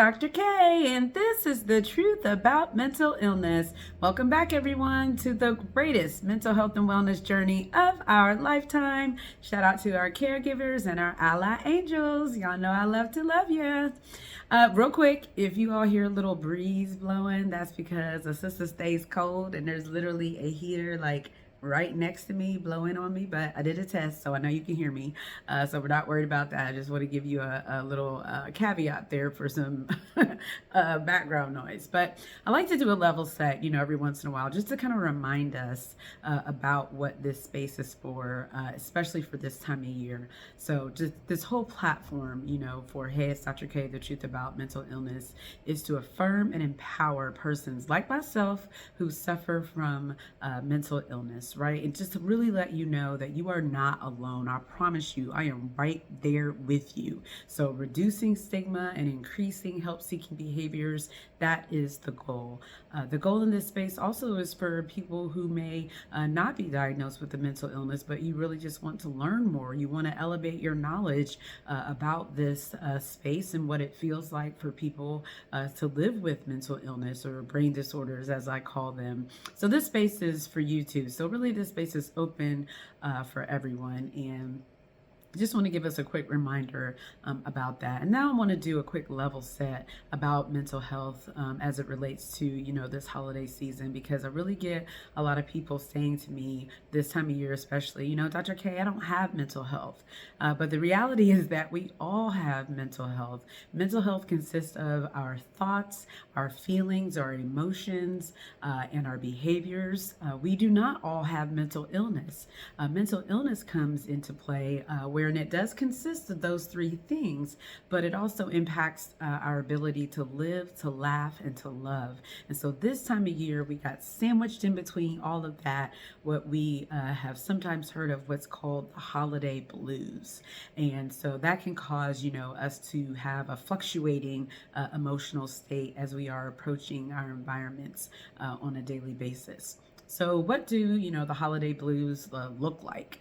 Dr. K, and this is the truth about mental illness. Welcome back, everyone, to the greatest mental health and wellness journey of our lifetime. Shout out to our caregivers and our ally angels. Y'all know I love to love you. Real quick, if you all hear a little breeze blowing, that's because a sister stays cold and there's literally a heater like right next to me blowing on me, but I did a test, so I know you can hear me, so we're not worried about that. I just want to give you a little caveat there for some background noise. But I like to do a level set, every once in a while, just to kind of remind us about what this space is for, especially for this time of year. So just this whole platform, for Hey, it's Dr. K, the truth about mental illness, is to affirm and empower persons like myself who suffer from mental illness, right? And just to really let you know that you are not alone. I promise you, I am right there with you. So reducing stigma and increasing help-seeking behaviors, that is the goal. The goal in this space also is for people who may not be diagnosed with a mental illness, but you really just want to learn more. You want to elevate your knowledge about this space and what it feels like for people to live with mental illness or brain disorders, as I call them. So this space is for you too. So really this space is open for everyone, and just want to give us a quick reminder about that. And now I want to do a quick level set about mental health as it relates to, this holiday season, because I really get a lot of people saying to me this time of year, especially, Dr. K, I don't have mental health. But the reality is that we all have mental health. Mental health consists of our thoughts, our feelings, our emotions, and our behaviors. We do not all have mental illness. Mental illness comes into play and it does consist of those three things, but it also impacts our ability to live, to laugh, and to love. And so this time of year, we got sandwiched in between all of that, what we have sometimes heard of what's called the holiday blues. And so that can cause, us to have a fluctuating emotional state as we are approaching our environments on a daily basis. So what do, the holiday blues look like,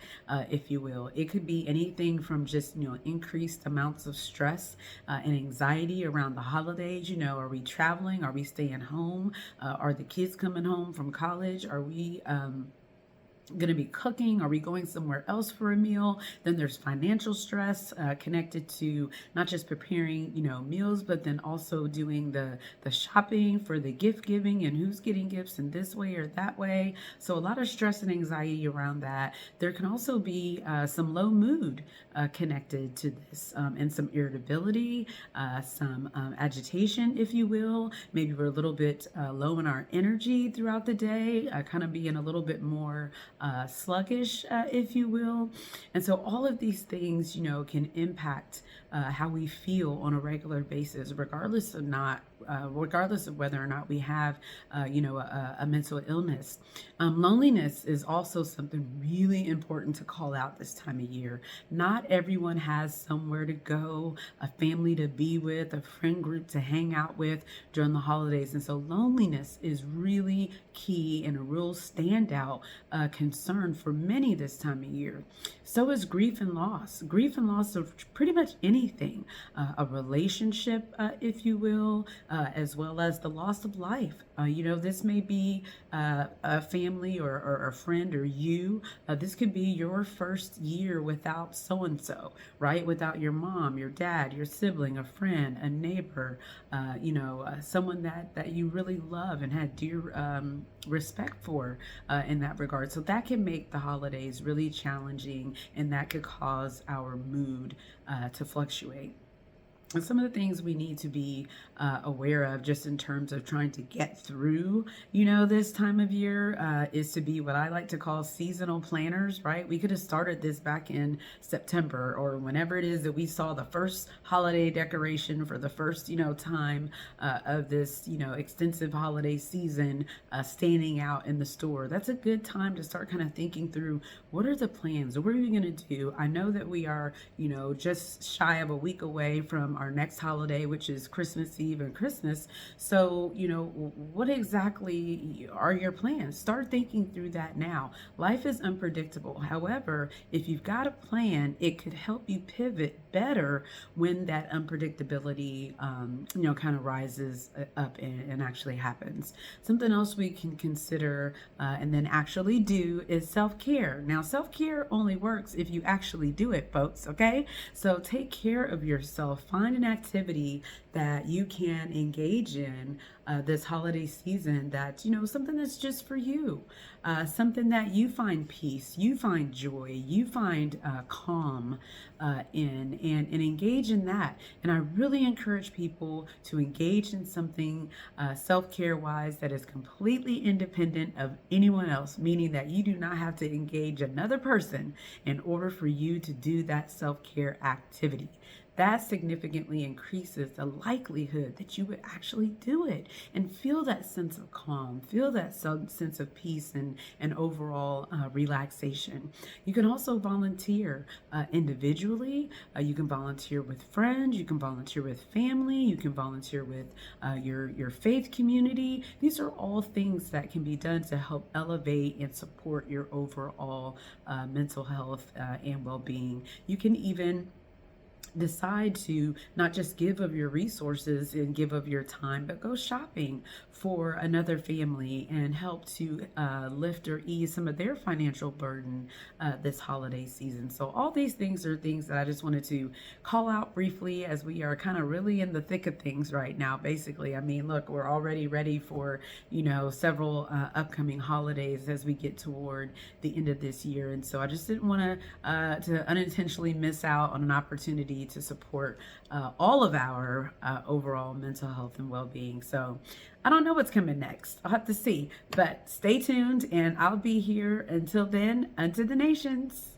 if you will? It could be anything from just, increased amounts of stress and anxiety around the holidays. Are we traveling? Are we staying home? Are the kids coming home from college? Are we going to be cooking? Are we going somewhere else for a meal? Then there's financial stress connected to not just preparing, meals, but then also doing the shopping for the gift giving and who's getting gifts in this way or that way. So a lot of stress and anxiety around that. There can also be some low mood connected to this, and some irritability, some agitation, if you will. Maybe we're a little bit low in our energy throughout the day, kind of being a little bit more sluggish, if you will. And so all of these things, can impact how we feel on a regular basis, regardless of whether or not we have, a mental illness. Loneliness is also something really important to call out this time of year. Not everyone has somewhere to go, a family to be with, a friend group to hang out with during the holidays. And so loneliness is really key and a real standout concern for many this time of year. So is grief and loss. Grief and loss of pretty much anything, a relationship, if you will, as well as the loss of life. This may be a family or a friend or you. This could be your first year without so-and-so, right? Without your mom, your dad, your sibling, a friend, a neighbor, someone that you really love and had dear respect for in that regard. So that can make the holidays really challenging, and that could cause our mood to fluctuate. And some of the things we need to be aware of just in terms of trying to get through, this time of year is to be what I like to call seasonal planners, right? We could have started this back in September or whenever it is that we saw the first holiday decoration for the first, time of this, extensive holiday season standing out in the store. That's a good time to start kind of thinking through what are the plans? What are we going to do? I know that we are, just shy of a week away from our next holiday, which is Christmas Eve and Christmas. So, what exactly are your plans? Start thinking through that now. Life is unpredictable. However, if you've got a plan, it could help you pivot better when that unpredictability, kind of rises up and actually happens. Something else we can consider and then actually do is self-care. Now, self-care only works if you actually do it, folks, okay? So take care of yourself. Find an activity that you can engage in this holiday season that, something that's just for you, something that you find peace, you find joy, you find calm in, and engage in that. And I really encourage people to engage in something self-care wise that is completely independent of anyone else, meaning that you do not have to engage another person in order for you to do that self-care activity. That significantly increases the likelihood that you would actually do it and feel that sense of calm, feel that sense of peace and overall relaxation. You can also volunteer individually. You can volunteer with friends. You can volunteer with family. You can volunteer with your faith community. These are all things that can be done to help elevate and support your overall mental health and well-being. You can even decide to not just give of your resources and give of your time, but go shopping for another family and help to lift or ease some of their financial burden this holiday season. So all these things are things that I just wanted to call out briefly as we are kind of really in the thick of things right now. Basically, I mean, look, we're already ready for, several upcoming holidays as we get toward the end of this year. And so I just didn't want to unintentionally miss out on an opportunity to support all of our overall mental health and well-being. So I don't know what's coming next. I'll have to see, but stay tuned and I'll be here until then, unto the nations.